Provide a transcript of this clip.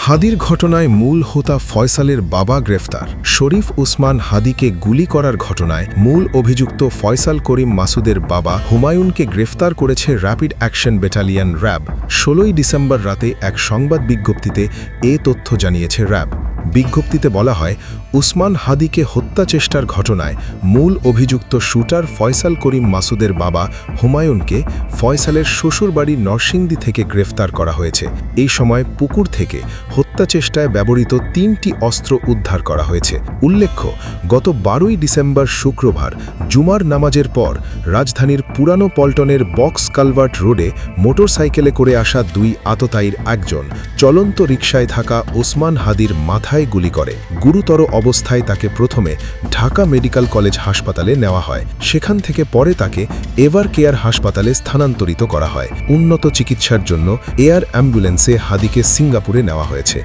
হাদির ঘটনায় মূল হোতা ফয়সালের বাবা গ্রেফতার। শরীফ উসমান হাদিকে গুলি করার ঘটনায় মূল অভিযুক্ত ফয়সাল করিম মাসুদের বাবা হুমায়ুনকে গ্রেফতার করেছে rapid action battalion RAB. ১৬ December রাতে এক সংবাদ বিজ্ঞপ্তিতে এ তথ্য জানিয়েছে র্যাব। বিজ্ঞপ্তিতে বলা হয়, উসমান হাদিকে হত্যা চেষ্টার ঘটনায় মূল অভিযুক্ত শুটার ফয়সাল করিম মাসুদের বাবা হুমায়ুনকে ফয়সালের শ্বশুরবাড়ি নরসিংদী থেকে গ্রেফতার করা হয়েছে। এই সময় পুকুর থেকে হত্যা চেষ্টায় ব্যবহৃত ৩টি অস্ত্র উদ্ধার করা হয়েছে। উল্লেখ্য, গত ১২ ডিসেম্বর শুক্রবার জুমার নামাজের পর রাজধানীর পুরানো পল্টনের বক্স কালভার্ট রোডে মোটরসাইকেলে করে আসা দুই আততায়ীর একজন চলন্ত রিকশায় থাকা ওসমান হাদির মাথায় গুলি করে। গুরুতর অবস্থায় তাকে প্রথমে ঢাকা মেডিকেল কলেজ হাসপাতালে নেওয়া হয়। সেখান থেকে পরে তাকে এভার কেয়ার হাসপাতালে স্থানান্তরিত করা হয়। উন্নত চিকিৎসার জন্য এয়ার অ্যাম্বুলেন্সে হাদিকে সিঙ্গাপুরে নেওয়া হয়েছে।